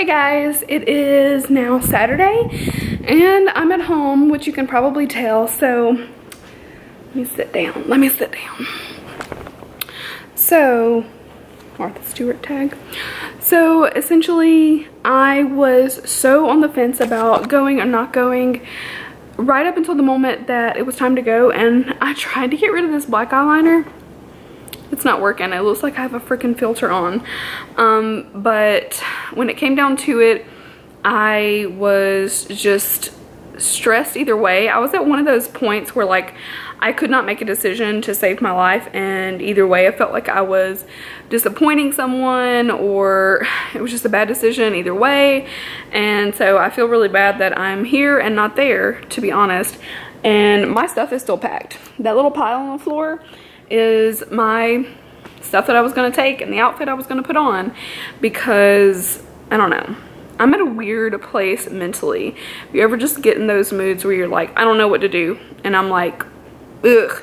Hey guys, it is now Saturday and I'm at home, which you can probably tell, so let me sit down. So, Martha Stewart tag. So essentially, I was so on the fence about going or not going right up until the moment that it was time to go, and I tried to get rid of this black eyeliner. It's not working. It looks like I have a freaking filter on. But when it came down to it, I was just stressed either way. I was at one of those points where like I could not make a decision to save my life, and either way I felt like I was disappointing someone or it was just a bad decision either way. And so I feel really bad that I'm here and not there, to be honest. And my stuff is still packed. That little pile on the floor is my stuff that I was gonna take and the outfit I was gonna put on, because I don't know, I'm at a weird place mentally. You ever just get in those moods where you're like, I don't know what to do, and I'm like, ugh.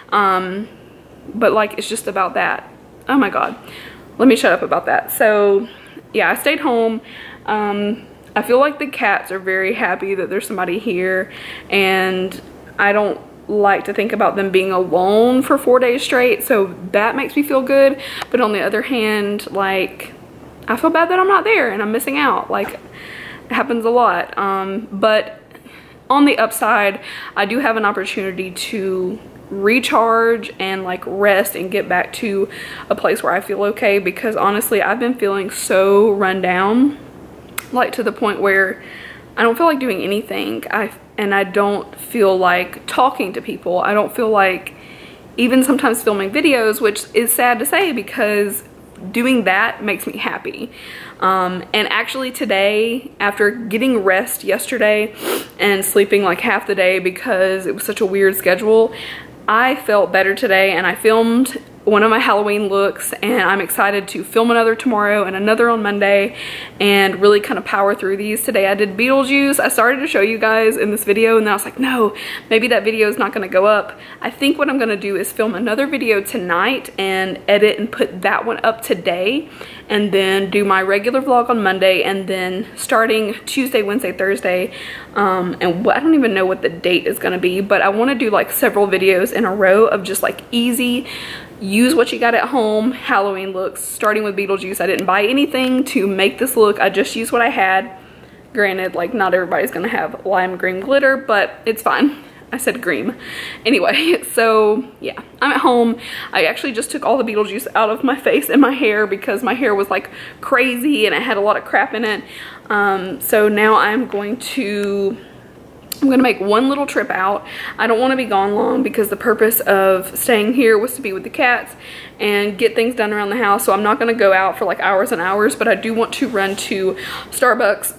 But like, it's just about that. Oh my god, let me shut up about that. So yeah, I stayed home. I feel like the cats are very happy that there's somebody here, and I don't like to think about them being alone for 4 days straight, so that makes me feel good. But on the other hand, like, I feel bad that I'm not there and I'm missing out. Like, it happens a lot. But on the upside, I do have an opportunity to recharge and like rest and get back to a place where I feel okay, because honestly I've been feeling so run down, like to the point where I don't feel like doing anything. And I don't feel like talking to people. I don't feel like even sometimes filming videos, which is sad to say because doing that makes me happy. And actually today, after getting rest yesterday and sleeping like half the day because it was such a weird schedule, I felt better today, and I filmed one of my Halloween looks, and I'm excited to film another tomorrow and another on Monday and really kind of power through these. Today I did Beetlejuice. I started to show you guys in this video, and then I was like, no, maybe that video is not going to go up. I think what I'm going to do is film another video tonight and edit and put that one up today, and then do my regular vlog on Monday, and then starting Tuesday, Wednesday, Thursday, and I don't even know what the date is going to be, but I want to do like several videos in a row of just like easy, use what you got at home Halloween looks, starting with Beetlejuice. I didn't buy anything to make this look. I just used what I had. Granted, like, not everybody's gonna have lime green glitter, but it's fine. I said green. Anyway, so yeah, I'm at home. I actually just took all the Beetlejuice out of my face and my hair because my hair was like crazy and it had a lot of crap in it. So now I'm gonna make one little trip out. I don't want to be gone long because the purpose of staying here was to be with the cats and get things done around the house. So I'm not gonna go out for like hours and hours, but I do want to run to Starbucks,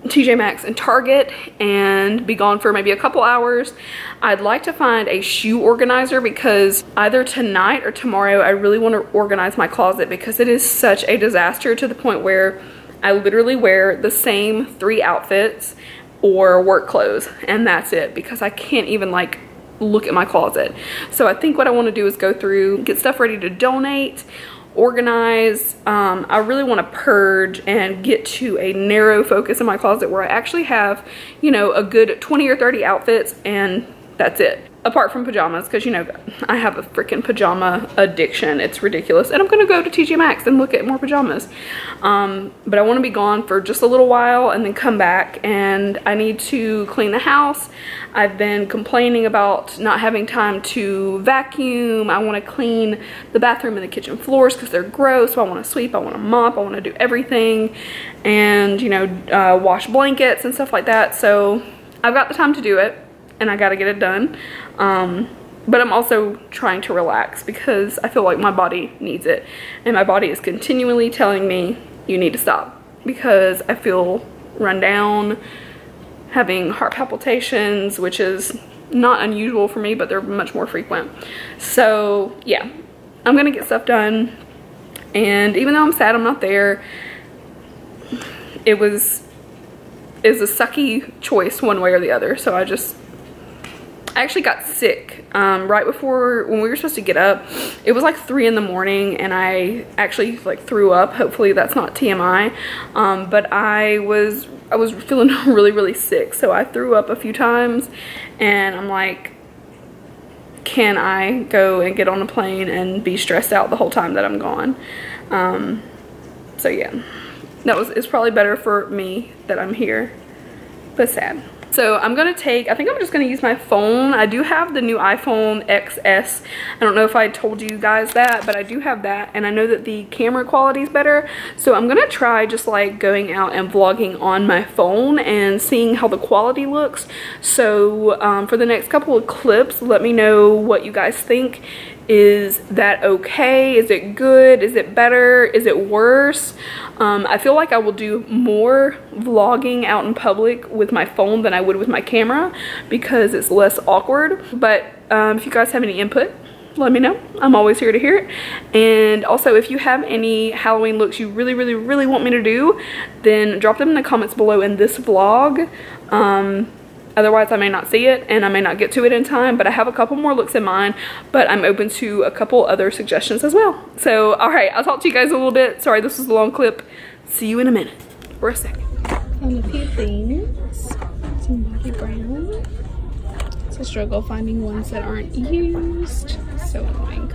TJ Maxx, and Target and be gone for maybe a couple hours. I'd like to find a shoe organizer because either tonight or tomorrow I really want to organize my closet, because it is such a disaster to the point where I literally wear the same 3 outfits or work clothes, and that's it, because I can't even like look at my closet. So I think what I want to do is go through, get stuff ready to donate, organize. I really want to purge and get to a narrow focus in my closet where I actually have, you know, a good 20 or 30 outfits, and that's it. Apart from pajamas, because you know I have a freaking pajama addiction. It's ridiculous. And I'm gonna go to TJ Maxx and look at more pajamas. But I want to be gone for just a little while and then come back, and I need to clean the house. I've been complaining about not having time to vacuum. I want to clean the bathroom and the kitchen floors because they're gross. So I want to sweep, I want to mop, I want to do everything, and you know, wash blankets and stuff like that. So I've got the time to do it, and I gotta get it done. But I'm also trying to relax because I feel like my body needs it, and my body is continually telling me you need to stop, because I feel run down, having heart palpitations, which is not unusual for me, but they're much more frequent. So yeah, I'm gonna get stuff done, and even though I'm sad I'm not there, it's a sucky choice one way or the other. So I actually got sick right before when we were supposed to get up. It was like 3 in the morning and I actually like threw up. Hopefully that's not TMI. But I was feeling really sick, so I threw up a few times and I'm like, can I go and get on a plane and be stressed out the whole time that I'm gone? So yeah, it's probably better for me that I'm here, but sad. So I'm gonna take, I think I'm just gonna use my phone. I do have the new iPhone XS. I don't know if I told you guys that, but I do have that, and I know that the camera quality is better. So I'm gonna try just like going out and vlogging on my phone and seeing how the quality looks. So for the next couple of clips, let me know what you guys think. Is that okay? Is it good? Is it better? Is it worse? I feel like I will do more vlogging out in public with my phone than I would with my camera because it's less awkward. But if you guys have any input, let me know. I'm always here to hear it. And also, if you have any Halloween looks you really want me to do, then drop them in the comments below in this vlog. Otherwise, I may not see it and I may not get to it in time, but I have a couple more looks in mind, but I'm open to a couple other suggestions as well. So, all right, I'll talk to you guys a little bit. Sorry, this was a long clip. See you in a minute or a second. Found a few things. Some body brown. It's a struggle finding ones that aren't used. So annoying.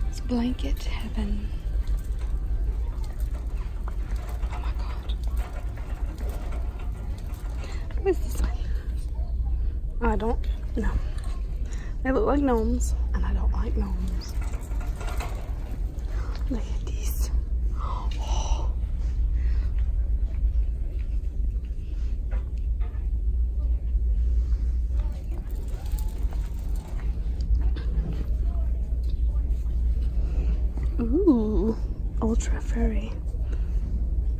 It's blanket heaven. What is this one? I don't know. They look like gnomes, and I don't like gnomes. Look at these. Oh. Ooh, ultra furry.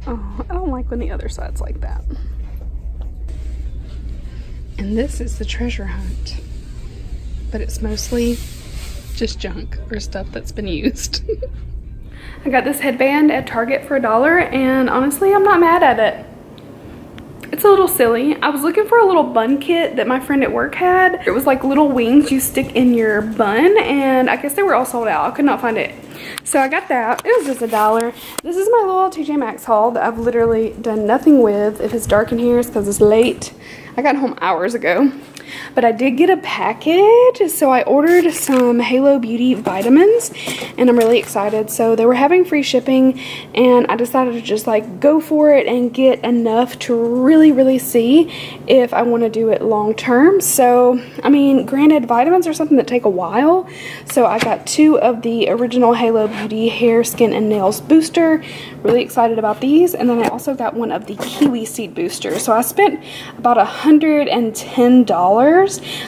Oh, I don't like when the other side's like that. And this is the treasure hunt, but it's mostly just junk or stuff that's been used. I got this headband at Target for $1, and honestly, I'm not mad at it. It's a little silly. I was looking for a little bun kit that my friend at work had. It was like little wings you stick in your bun, and I guess they were all sold out. I could not find it. So I got that. It was just $1. This is my little TJ Maxx haul that I've literally done nothing with. If it's dark in here, it's because it's late. I got home hours ago. But I did get a package, so I ordered some Halo Beauty vitamins, and I'm really excited. So they were having free shipping, and I decided to just like go for it and get enough to really see if I want to do it long term. So, I mean, granted, vitamins are something that take a while, so I got 2 of the original Halo Beauty hair, skin, and nails booster. Really excited about these. And then I also got one of the kiwi seed boosters. So I spent about $110.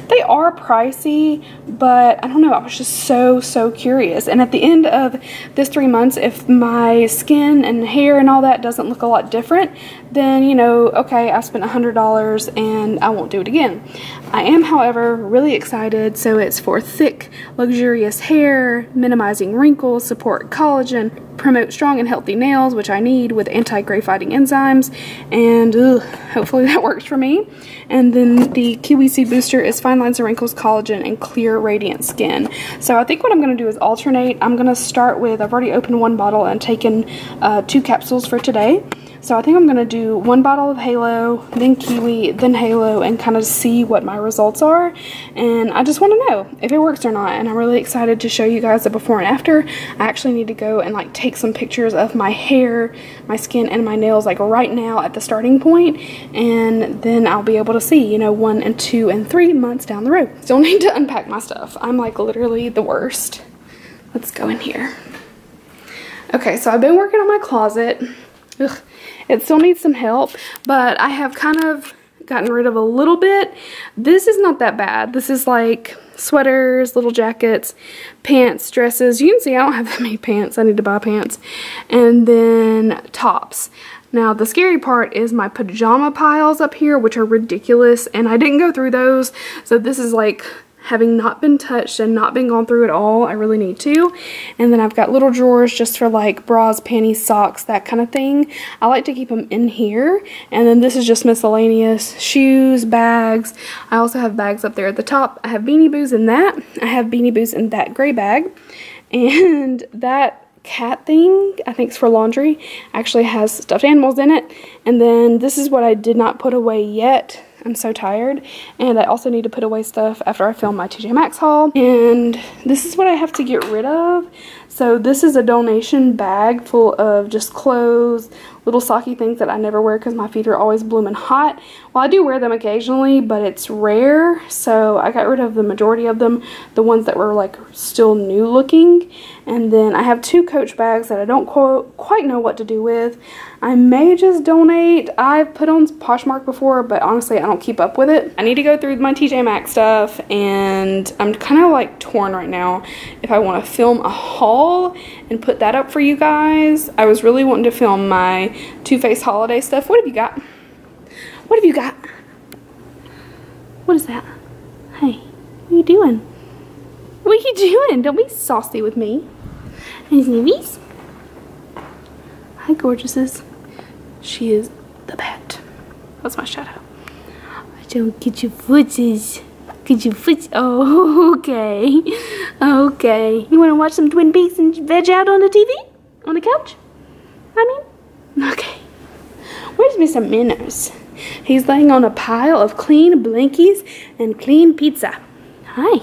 They are pricey, but I don't know, I was just so curious. And at the end of this 3 months, if my skin and hair and all that doesn't look a lot different, then, you know, okay, I spent $100 and I won't do it again. I am, however, really excited. So it's for thick, luxurious hair, minimizing wrinkles, support collagen, promote strong and healthy nails, which I need, with anti-gray fighting enzymes, and hopefully that works for me. And then the kiwi seed booster is fine lines and wrinkles, collagen, and clear radiant skin. So I think what I'm going to do is alternate. I'm going to start with, I've already opened 1 bottle and taken 2 capsules for today. So I think I'm going to do 1 bottle of Halo, then Kiwi, then Halo, and kind of see what my results are. And I just want to know if it works or not. And I'm really excited to show you guys the before and after. I actually need to go and like take some pictures of my hair, my skin, and my nails like right now at the starting point. And then I'll be able to see, you know, 1 and 2 and 3 months down the road. Still need to unpack my stuff. I'm like literally the worst. Let's go in here. Okay, so I've been working on my closet. Ugh. It still needs some help, but I have kind of gotten rid of a little bit. This is not that bad. This is like sweaters, little jackets, pants, dresses. You can see I don't have that many pants. I need to buy pants. And then tops. Now, the scary part is my pajama piles up here, which are ridiculous, and I didn't go through those. So this is like having not been touched and not been gone through at all. I really need to. And then I've got little drawers just for like bras, panties, socks, that kind of thing. I like to keep them in here. And then this is just miscellaneous shoes, bags. I also have bags up there at the top. I have Beanie Boos in that. I have Beanie Boos in that gray bag. And that cat thing, I think it's for laundry, actually has stuffed animals in it. And then this is what I did not put away yet. I'm so tired, and I also need to put away stuff after I film my TJ Maxx haul. And this is what I have to get rid of. So this is a donation bag full of just clothes, little socky things that I never wear because my feet are always blooming hot. Well, I do wear them occasionally, but it's rare, so I got rid of the majority of them, the ones that were like still new looking. And then I have 2 Coach bags that I don't quite know what to do with. I may just donate. I've put on Poshmark before, but honestly I don't keep up with it. I need to go through my TJ Maxx stuff, and I'm kind of like torn right now if I want to film a haul and put that up for you guys. I was really wanting to film my Too Faced holiday stuff. What have you got? What have you got? What is that? Hey, what are you doing? What are you doing? Don't be saucy with me. Hey, Snoopy's. Hi, gorgeouses. She is the pet. That's my shadow. Don't get your footsies. Get your foots. Oh, okay. Okay. You want to watch some Twin Peaks and veg out on the TV? On the couch? I mean? Okay. Where's Mr. Minnows? He's laying on a pile of clean blankies and clean pizza. Hi.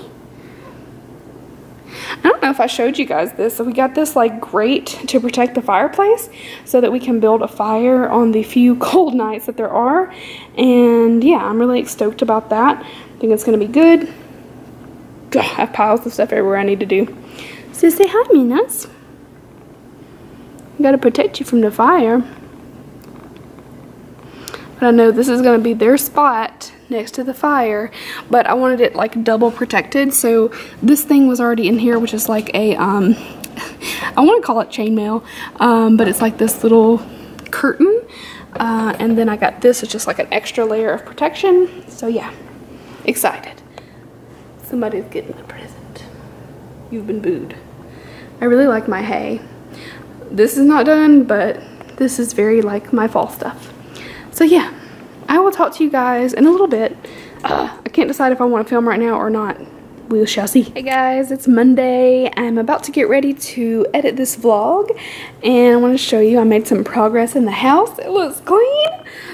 I don't know if I showed you guys this. So we got this like grate to protect the fireplace so that we can build a fire on the few cold nights that there are. And yeah, I'm really stoked about that. I think it's going to be good. God, I have piles of stuff everywhere I need to do. So say hi, Minas. I gotta protect you from the fire. But I know this is going to be their spot next to the fire, but I wanted it like double protected. So this thing was already in here, which is like a I want to call it chainmail, but it's like this little curtain, and then I got this. It's just like an extra layer of protection. So yeah, excited. Somebody's getting a present. You've been booed. I really like my hay. This is not done, but this is very like my fall stuff. So yeah, I will talk to you guys in a little bit. I can't decide if I want to film right now or not. We shall see. Hey guys, it's Monday. I'm about to get ready to edit this vlog, and I want to show you I made some progress in the house. It looks clean.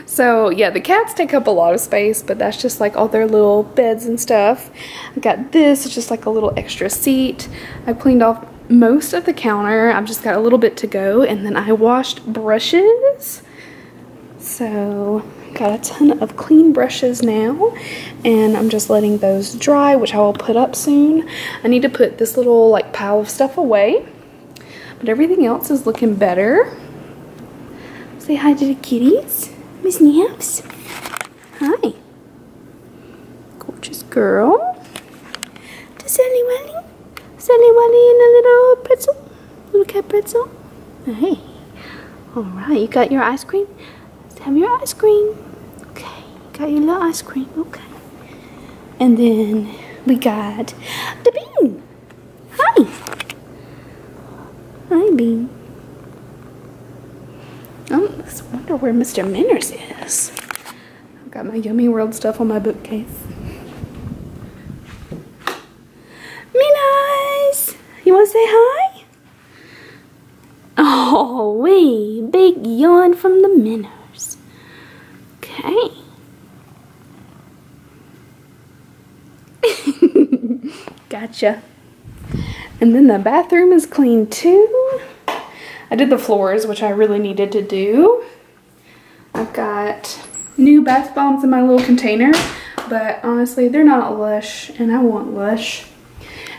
So yeah, the cats take up a lot of space, but that's just like all their little beds and stuff. I got this, it's just like a little extra seat. I cleaned off most of the counter. I've just got a little bit to go, and then I washed brushes. So got a ton of clean brushes now, and I'm just letting those dry, which I will put up soon. I need to put this little like pile of stuff away, but everything else is looking better. Say hi to the kitties. Miss Naps. Hi. Gorgeous girl. To Sally Wally. Sally Wally and a little pretzel. Little cat pretzel. Hey. Alright, you got your ice cream? Have your ice cream. Okay, got your little ice cream. Okay. And then we got the Bean. Hi. Hi, Bean. Oh, let's wonder where Mr. Manners is. I've got my Yummy World stuff on my bookcase. Minas! You want to say hi? Oh, wee. Big yawn from the Manners. Okay. Gotcha. And then the bathroom is clean too. I did the floors, which I really needed to do. I've got new bath bombs in my little container, but honestly they're not Lush, and I want Lush.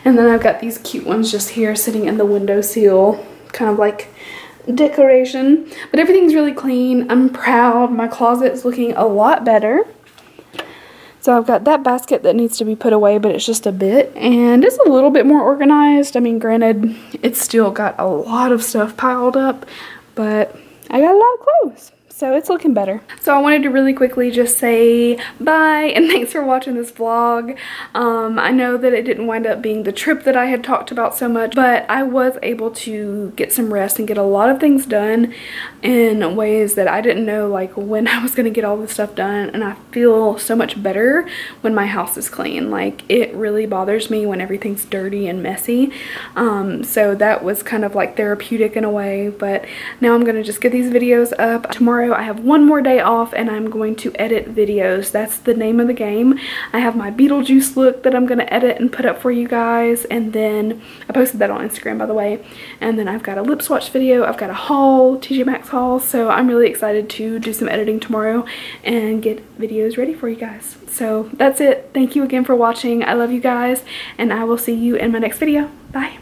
And then I've got these cute ones just here sitting in the windowsill, kind of like decoration. But everything's really clean. I'm proud. My closet is looking a lot better. So I've got that basket that needs to be put away, but it's just a bit, and it's a little bit more organized. I mean, granted, it's still got a lot of stuff piled up, but I got a lot of clothes. So it's looking better. So I wanted to really quickly just say bye and thanks for watching this vlog. I know that it didn't wind up being the trip that I had talked about so much, but I was able to get some rest and get a lot of things done in ways that I didn't know like when I was gonna get all this stuff done, and I feel so much better when my house is clean. Like, it really bothers me when everything's dirty and messy. So that was kind of like therapeutic in a way, but now I'm gonna just get these videos up. Tomorrow I have one more day off and I'm going to edit videos. That's the name of the game. I have my Beetlejuice look that I'm gonna edit and put up for you guys, and then I posted that on Instagram, by the way, and then I've got a lip swatch video, I've got a haul, TJ Maxx haul, so I'm really excited to do some editing tomorrow and get videos ready for you guys. So that's it. Thank you again for watching. I love you guys, and I will see you in my next video. Bye.